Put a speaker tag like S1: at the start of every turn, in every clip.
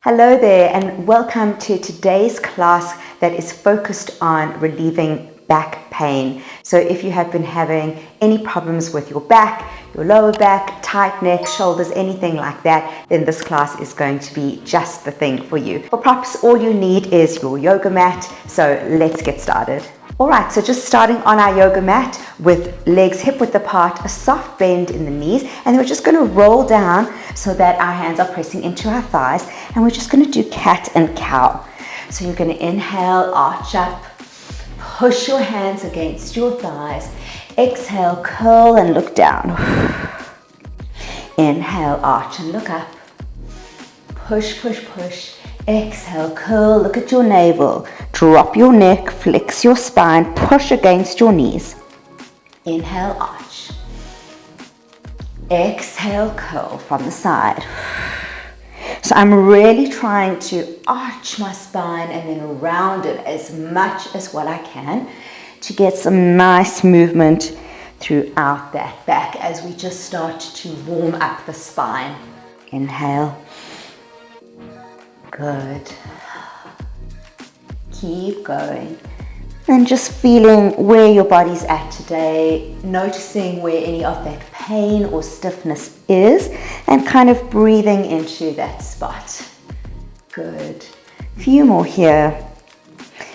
S1: Hello there and welcome to today's class that is focused on relieving back pain. So if you have been having any problems with your back, your lower back, tight neck, shoulders, anything like that, then this class is going to be just the thing for you. For props, all you need is your yoga mat. So let's get started. Alright, so just starting on our yoga mat with legs hip width apart, a soft bend in the knees, and then we're just going to roll down so that our hands are pressing into our thighs, and we're just going to do cat and cow. So you're going to inhale, arch up, push your hands against your thighs, exhale, curl and look down. Inhale, arch and look up, push, push, push. Exhale, curl, look at your navel, drop your neck, flex your spine, push against your knees. Inhale, arch. Exhale, curl from the side. So I'm really trying to arch my spine and then round it as much as what I can to get some nice movement throughout that back as we just start to warm up the spine. Inhale. Good. Keep going. And just feeling where your body's at today, noticing where any of that pain or stiffness is, and kind of breathing into that spot. Good. A few more here.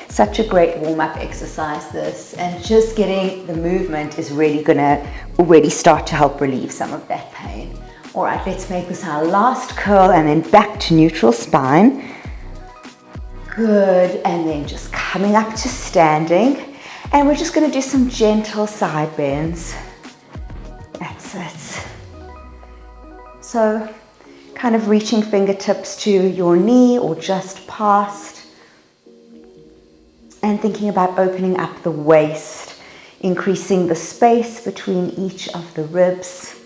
S1: Such a great warm-up exercise this, and just getting the movement is really gonna already start to help relieve some of that pain. All right, let's make this our last curl and then back to neutral spine. Good, and then just coming up to standing. And we're just gonna do some gentle side bends. That's it. So, kind of reaching fingertips to your knee or just past. And thinking about opening up the waist, increasing the space between each of the ribs.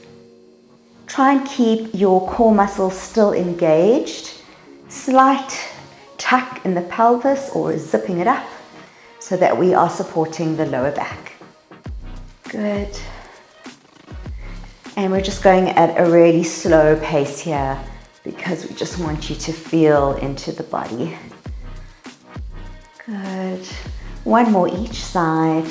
S1: Try and keep your core muscles still engaged. Slight tuck in the pelvis or zipping it up so that we are supporting the lower back. Good. And we're just going at a really slow pace here because we just want you to feel into the body. Good. One more each side.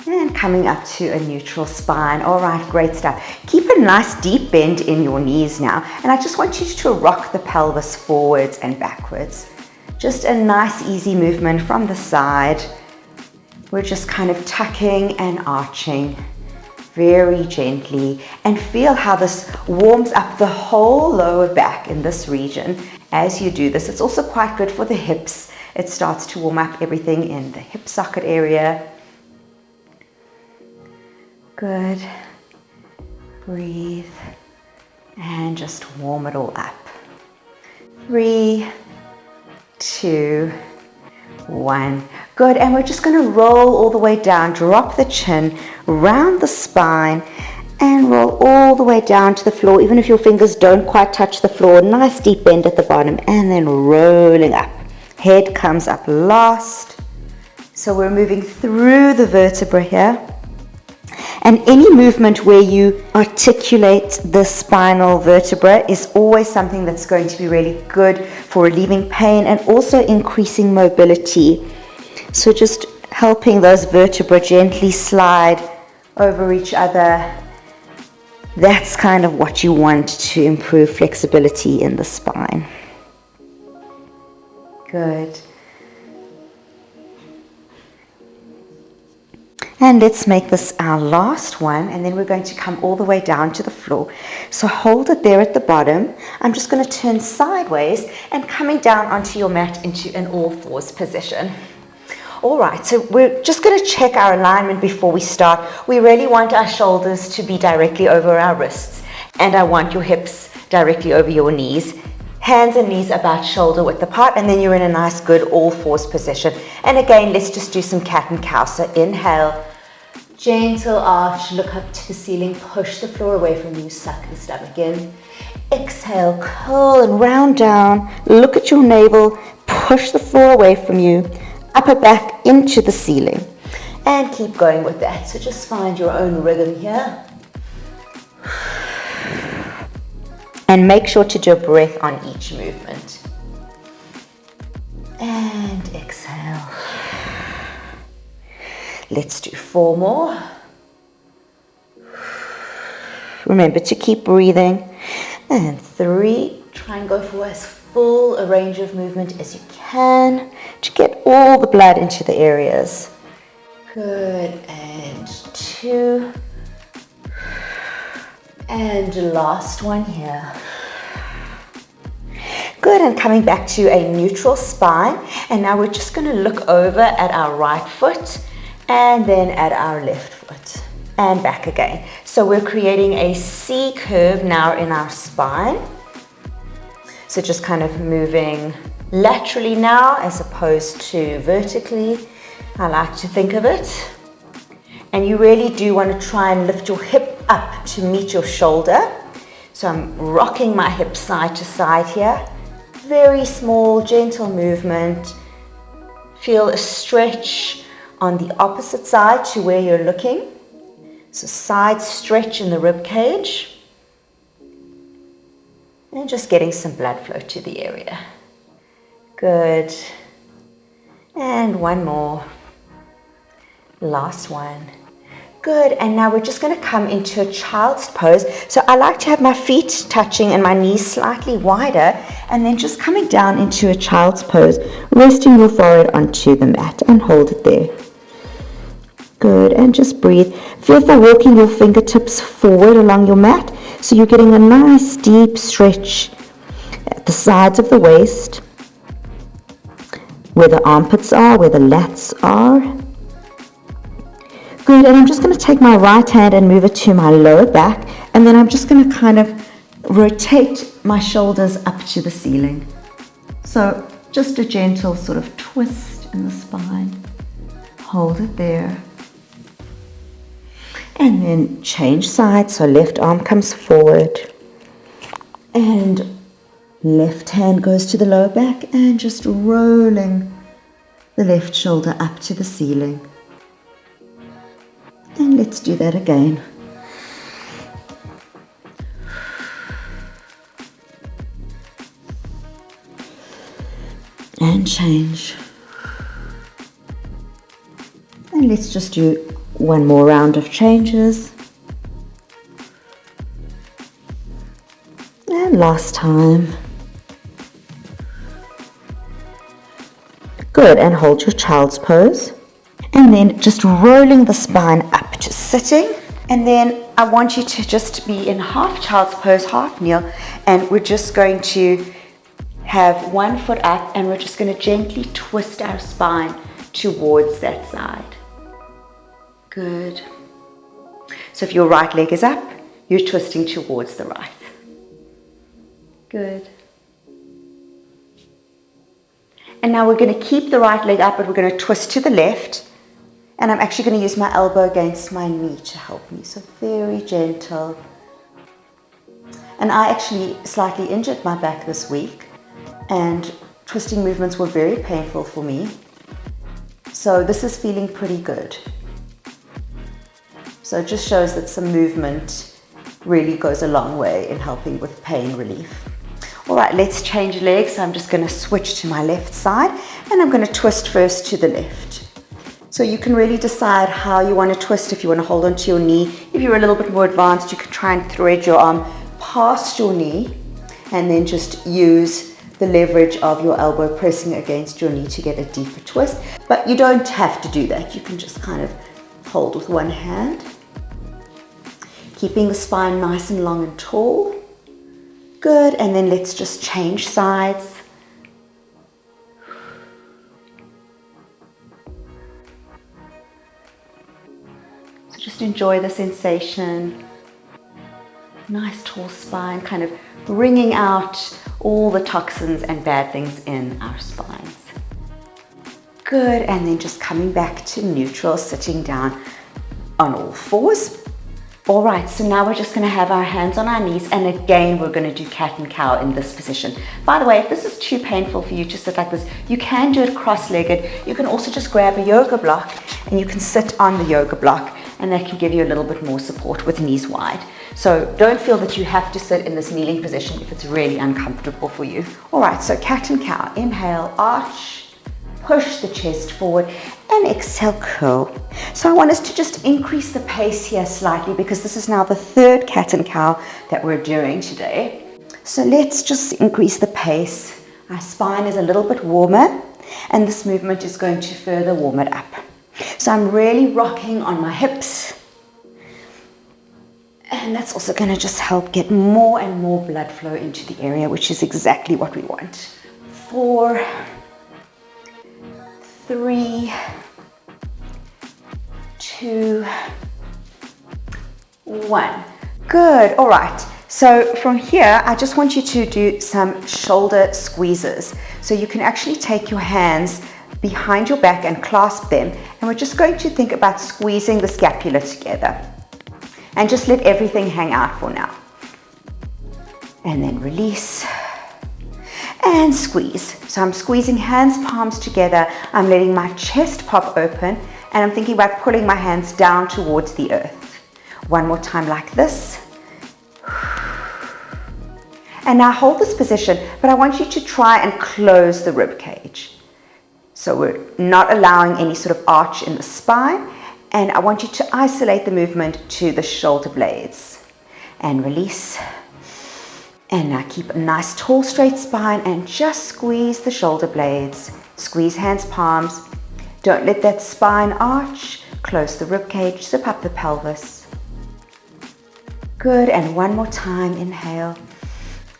S1: And coming up to a neutral spine. All right, great stuff. Keep a nice deep bend in your knees now. And I just want you to rock the pelvis forwards and backwards. Just a nice, easy movement from the side. We're just kind of tucking and arching very gently. And feel how this warms up the whole lower back in this region. As you do this, it's also quite good for the hips. It starts to warm up everything in the hip socket area. Good. Breathe and just warm it all up. 3, 2, 1. Good, and we're just going to roll all the way down, drop the chin, round the spine, and roll all the way down to the floor, even if your fingers don't quite touch the floor. Nice deep bend at the bottom, and then rolling up. Head comes up last. So we're moving through the vertebra here. And any movement where you articulate the spinal vertebra is always something that's going to be really good for relieving pain and also increasing mobility. So just helping those vertebrae gently slide over each other. That's kind of what you want to improve flexibility in the spine. Good. And let's make this our last one, and then we're going to come all the way down to the floor. So hold it there at the bottom. I'm just going to turn sideways and coming down onto your mat into an all fours position. All right, so we're just going to check our alignment before we start. We really want our shoulders to be directly over our wrists, and I want your hips directly over your knees. Hands and knees about shoulder width apart, and then you're in a nice good all fours position. And again, let's just do some cat and cow. So inhale, gentle arch, look up to the ceiling, push the floor away from you, suck the stomach in. Exhale, curl and round down, look at your navel, push the floor away from you, upper back into the ceiling. And keep going with that. So just find your own rhythm here. And make sure to do a breath on each movement. And exhale. Let's do 4 more. Remember to keep breathing. And 3, try and go for as full a range of movement as you can to get all the blood into the areas. Good, and 2. And last one here. Good, and coming back to a neutral spine. And now we're just going to look over at our right foot and then at our left foot. And back again. So we're creating a C curve now in our spine. So just kind of moving laterally now as opposed to vertically. I like to think of it. And you really do want to try and lift your hip up to meet your shoulder. So I'm rocking my hip side to side here. Very small, gentle movement. Feel a stretch on the opposite side to where you're looking. So side stretch in the rib cage. And just getting some blood flow to the area. Good. And one more. Last one. Good, and now we're just going to come into a child's pose. So I like to have my feet touching and my knees slightly wider, and then just coming down into a child's pose, resting your forehead onto the mat and hold it there. Good, and just breathe. Feel for walking your fingertips forward along your mat, so you're getting a nice deep stretch at the sides of the waist, where the armpits are, where the lats are. Good, and I'm just going to take my right hand and move it to my lower back, and then I'm just going to kind of rotate my shoulders up to the ceiling. So just a gentle sort of twist in the spine. Hold it there. And then change sides, so left arm comes forward, and left hand goes to the lower back, and just rolling the left shoulder up to the ceiling. And let's do that again. And change. And let's just do one more round of changes. And last time. Good, and hold your child's pose. And then just rolling the spine up to sitting. And then I want you to just be in half child's pose, half kneel. And we're just going to have one foot up, and we're just going to gently twist our spine towards that side. Good. So if your right leg is up, you're twisting towards the right. Good. And now we're going to keep the right leg up, but we're going to twist to the left. And I'm actually going to use my elbow against my knee to help me. So very gentle. And I actually slightly injured my back this week, and twisting movements were very painful for me. So this is feeling pretty good. So it just shows that some movement really goes a long way in helping with pain relief. All right, let's change legs. So I'm just going to switch to my left side, and I'm going to twist first to the left. So you can really decide how you want to twist. If you want to hold onto your knee, if you're a little bit more advanced, you can try and thread your arm past your knee and then just use the leverage of your elbow pressing against your knee to get a deeper twist. But you don't have to do that. You can just kind of hold with one hand, keeping the spine nice and long and tall. Good, and then let's just change sides. So just enjoy the sensation. Nice tall spine, kind of wringing out all the toxins and bad things in our spines. Good, and then just coming back to neutral, sitting down on all fours. All right, so now we're just going to have our hands on our knees, and again we're going to do cat and cow in this position. By the way, if this is too painful for you to sit like this, you can do it cross-legged. You can also just grab a yoga block and you can sit on the yoga block, and that can give you a little bit more support with knees wide. So don't feel that you have to sit in this kneeling position if it's really uncomfortable for you. All right, so cat and cow. Inhale, arch, push the chest forward, and exhale, curl. So I want us to just increase the pace here slightly because this is now the third cat and cow that we're doing today. So let's just increase the pace. Our spine is a little bit warmer, and this movement is going to further warm it up. So I'm really rocking on my hips, and that's also going to just help get more and more blood flow into the area, which is exactly what we want. 4, 3, 2, 1. Good. All right. So from here, I just want you to do some shoulder squeezes. So you can actually take your hands behind your back and clasp them. And we're just going to think about squeezing the scapula together. And just let everything hang out for now. And then release. And squeeze. So I'm squeezing hands, palms together. I'm letting my chest pop open. And I'm thinking about pulling my hands down towards the earth. One more time like this. And now hold this position, but I want you to try and close the rib cage. So we're not allowing any sort of arch in the spine, and I want you to isolate the movement to the shoulder blades. And release. And now keep a nice tall straight spine and just squeeze the shoulder blades. Squeeze hands, palms. Don't let that spine arch. Close the rib cage, zip up the pelvis. Good, and one more time, inhale.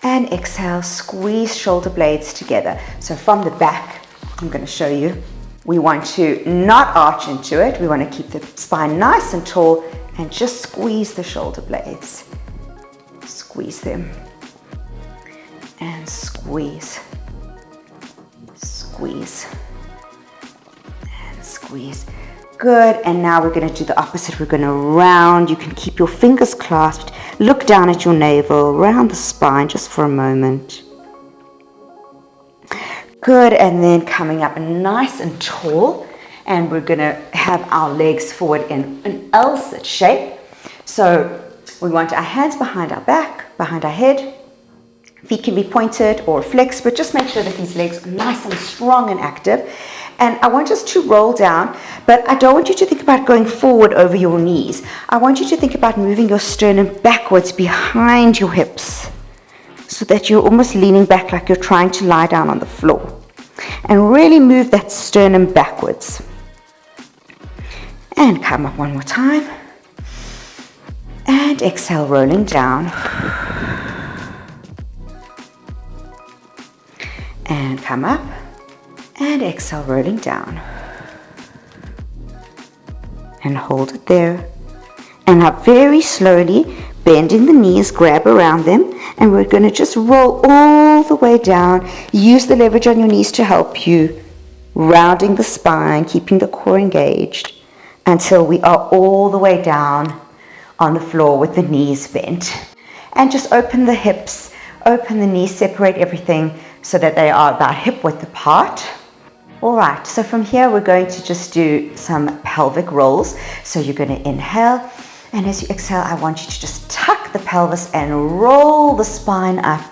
S1: And exhale, squeeze shoulder blades together. So from the back, I'm going to show you. We want to not arch into it. We want to keep the spine nice and tall and just squeeze the shoulder blades. Squeeze them. And squeeze. Squeeze. And squeeze. Good, and now we're going to do the opposite. We're going to round. You can keep your fingers clasped. Look down at your navel, round the spine just for a moment. Good, and then coming up nice and tall. And we're going to have our legs forward in an L-sit shape. So we want our hands behind our back, behind our head. Feet can be pointed or flexed, but just make sure that these legs are nice and strong and active. And I want us to roll down, but I don't want you to think about going forward over your knees. I want you to think about moving your sternum backwards behind your hips so that you're almost leaning back like you're trying to lie down on the floor. And really move that sternum backwards. And come up one more time. And exhale, rolling down. And come up. And exhale, rolling down. And hold it there. And up very slowly, bending the knees, grab around them. And we're going to just roll all the way down. Use the leverage on your knees to help you. Rounding the spine, keeping the core engaged. Until we are all the way down on the floor with the knees bent. And just open the hips, open the knees, separate everything so that they are about hip width apart. All right, so from here we're going to just do some pelvic rolls. So you're going to inhale, and as you exhale, I want you to just tuck the pelvis and roll the spine up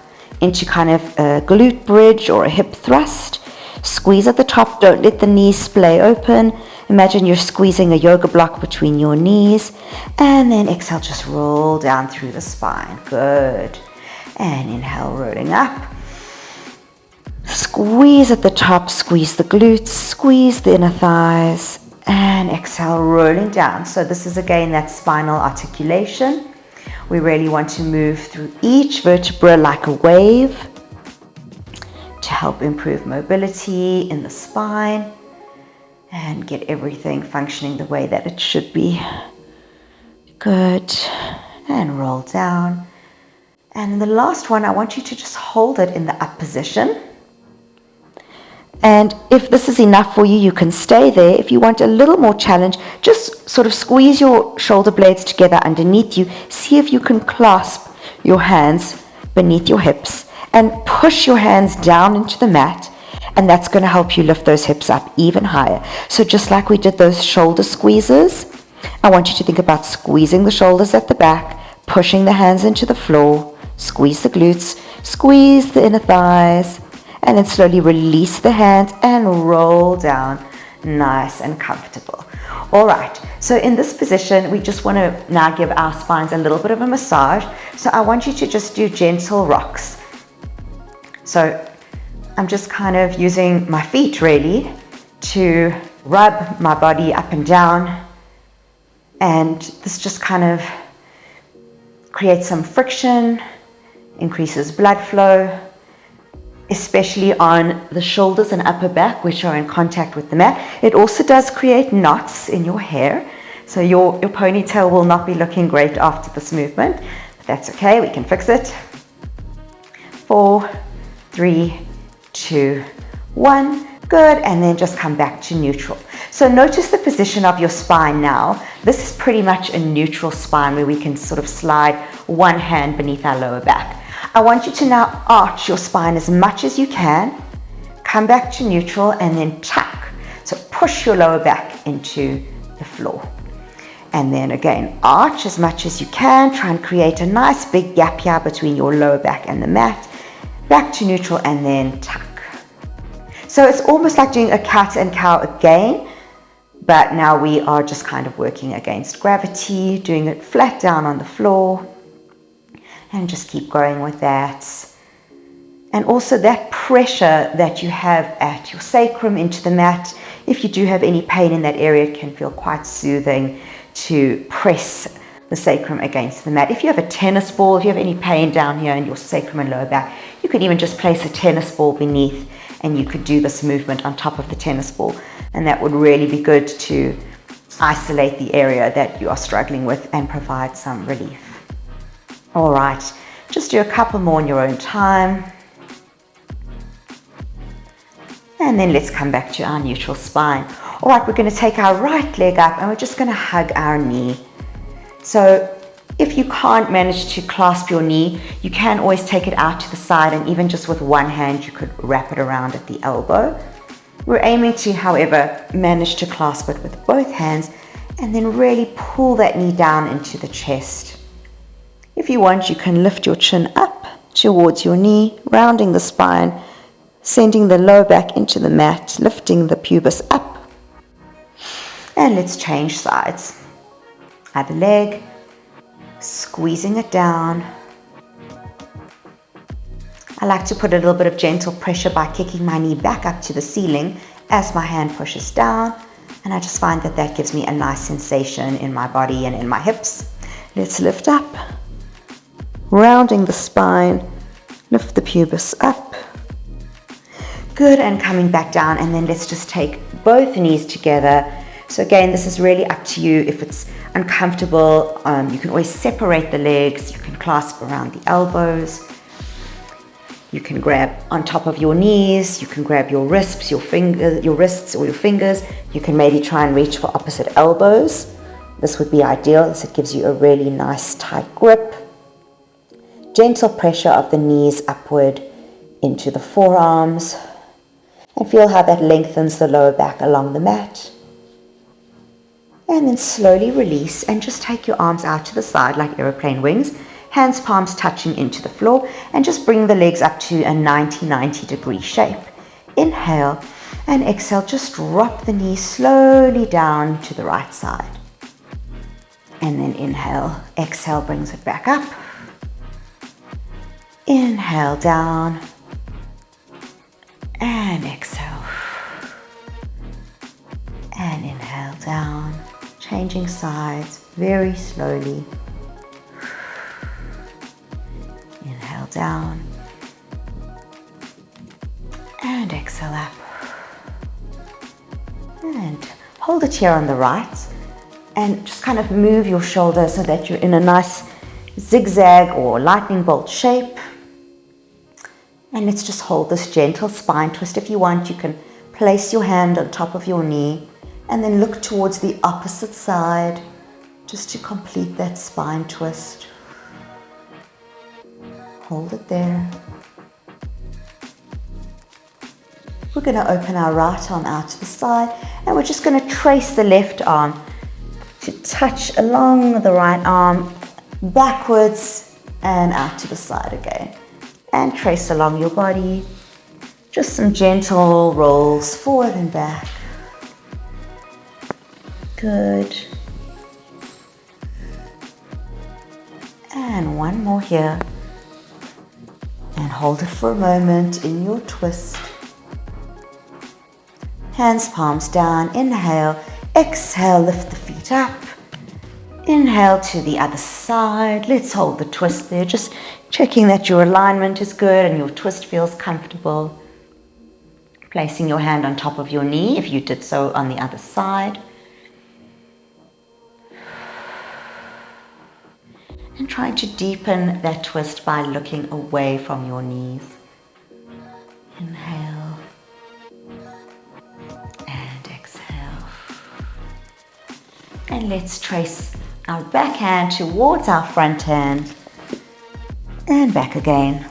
S1: into kind of a glute bridge or a hip thrust. Squeeze at the top, don't let the knees splay open. Imagine you're squeezing a yoga block between your knees, and then exhale, just roll down through the spine. Good. And inhale, rolling up. Squeeze at the top, squeeze the glutes, squeeze the inner thighs, and exhale, rolling down. So this is again that spinal articulation. We really want to move through each vertebra like a wave to help improve mobility in the spine and get everything functioning the way that it should be. Good. And roll down. And the last one, I want you to just hold it in the up position. And if this is enough for you, you can stay there. If you want a little more challenge, just sort of squeeze your shoulder blades together underneath you. See if you can clasp your hands beneath your hips and push your hands down into the mat. And that's going to help you lift those hips up even higher. So just like we did those shoulder squeezes, I want you to think about squeezing the shoulders at the back, pushing the hands into the floor, squeeze the glutes, squeeze the inner thighs, and then slowly release the hands and roll down, nice and comfortable. All right, so in this position, we just want to now give our spines a little bit of a massage. So I want you to just do gentle rocks. So I'm just kind of using my feet really to rub my body up and down, and this just kind of creates some friction, increases blood flow, especially on the shoulders and upper back, which are in contact with the mat. It also does create knots in your hair, so your ponytail will not be looking great after this movement, but that's okay, we can fix it. 4, 3, 2, 1. Good, and then just come back to neutral. So notice the position of your spine now. This is pretty much a neutral spine where we can sort of slide one hand beneath our lower back. I want you to now arch your spine as much as you can, come back to neutral, and then tuck. So push your lower back into the floor. And then again, arch as much as you can. Try and create a nice big gap here between your lower back and the mat. Back to neutral, and then tuck. So it's almost like doing a cat and cow again, but now we are just kind of working against gravity, doing it flat down on the floor, and just keep going with that. And also that pressure that you have at your sacrum into the mat, if you do have any pain in that area, it can feel quite soothing to press the sacrum against the mat. If you have a tennis ball, if you have any pain down here in your sacrum and lower back, you could even just place a tennis ball beneath, and you could do this movement on top of the tennis ball, and that would really be good to isolate the area that you are struggling with and provide some relief. All right, just do a couple more in your own time, and then let's come back to our neutral spine. All right, we're going to take our right leg up, and we're just going to hug our knee. So if you can't manage to clasp your knee, you can always take it out to the side, and even just with one hand, you could wrap it around at the elbow. We're aiming to, however, manage to clasp it with both hands, and then really pull that knee down into the chest. If you want, you can lift your chin up towards your knee, rounding the spine, sending the lower back into the mat, lifting the pubis up. And let's change sides. Other leg. Squeezing it down. I like to put a little bit of gentle pressure by kicking my knee back up to the ceiling as my hand pushes down, and I just find that that gives me a nice sensation in my body and in my hips. Let's lift up, rounding the spine, lift the pubis up. Good, and coming back down, and then let's just take both knees together. So again, this is really up to you. If it's uncomfortable, you can always separate the legs. You can clasp around the elbows. You can grab on top of your knees. You can grab your wrists, your wrists or your fingers. You can maybe try and reach for opposite elbows. This would be ideal, as it gives you a really nice tight grip. Gentle pressure of the knees upward into the forearms. And feel how that lengthens the lower back along the mat. And then slowly release, and just take your arms out to the side like aeroplane wings, hands, palms touching into the floor, and just bring the legs up to a 90 degree shape. Inhale, and exhale, just drop the knees slowly down to the right side. And then inhale, exhale, brings it back up. Inhale down, and exhale. And inhale down. Changing sides very slowly. Inhale down. And exhale up. And hold it here on the right. And just kind of move your shoulders so that you're in a nice zigzag or lightning bolt shape. And let's just hold this gentle spine twist. If you want, you can place your hand on top of your knee, and then look towards the opposite side just to complete that spine twist. Hold it there. We're going to open our right arm out to the side, and we're just going to trace the left arm to touch along the right arm backwards and out to the side again. And trace along your body. Just some gentle rolls forward and back. Good. And one more here. And hold it for a moment in your twist. Hands, palms down. Inhale. Exhale, lift the feet up. Inhale to the other side. Let's hold the twist there. Just checking that your alignment is good and your twist feels comfortable. Placing your hand on top of your knee if you did so on the other side. And trying to deepen that twist by looking away from your knees. Inhale. And exhale. And let's trace our back hand towards our front hand. And back again.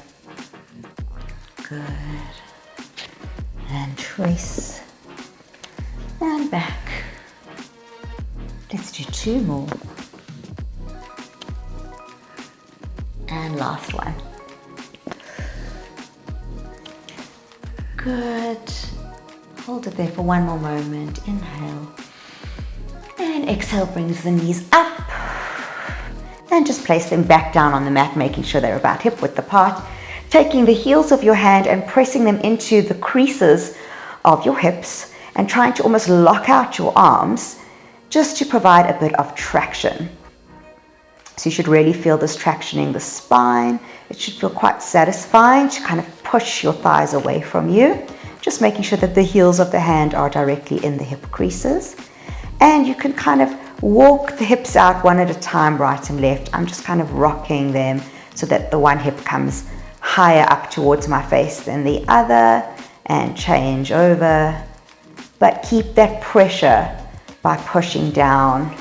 S1: Good. And trace. And back. Let's do two more. And last one. Good. Hold it there for one more moment. Inhale. And exhale brings the knees up. And just place them back down on the mat, making sure they're about hip width apart. Taking the heels of your hand and pressing them into the creases of your hips and trying to almost lock out your arms just to provide a bit of traction. So you should really feel this tractioning the spine. It should feel quite satisfying to kind of push your thighs away from you. Just making sure that the heels of the hand are directly in the hip creases. And you can kind of walk the hips out one at a time, right and left. I'm just kind of rocking them so that the one hip comes higher up towards my face than the other, and change over. But keep that pressure by pushing down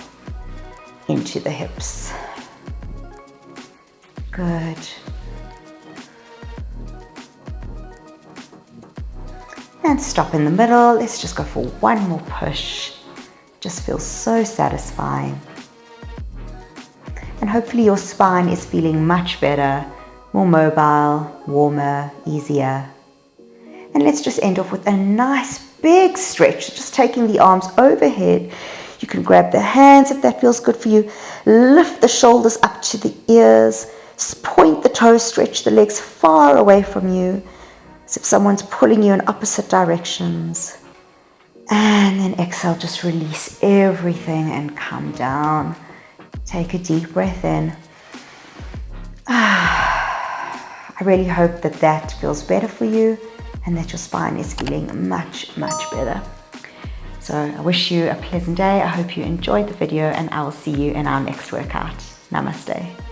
S1: into the hips. Good. And stop in the middle. Let's just go for one more push. Just feels so satisfying. And hopefully your spine is feeling much better, more mobile, warmer, easier. And let's just end off with a nice big stretch, just taking the arms overhead. You can grab the hands if that feels good for you. Lift the shoulders up to the ears. Point the toes, stretch the legs far away from you, as if someone's pulling you in opposite directions. And then exhale, just release everything and come down. Take a deep breath in. I really hope that that feels better for you and that your spine is feeling much, much better. So I wish you a pleasant day. I hope you enjoyed the video and I will see you in our next workout. Namaste.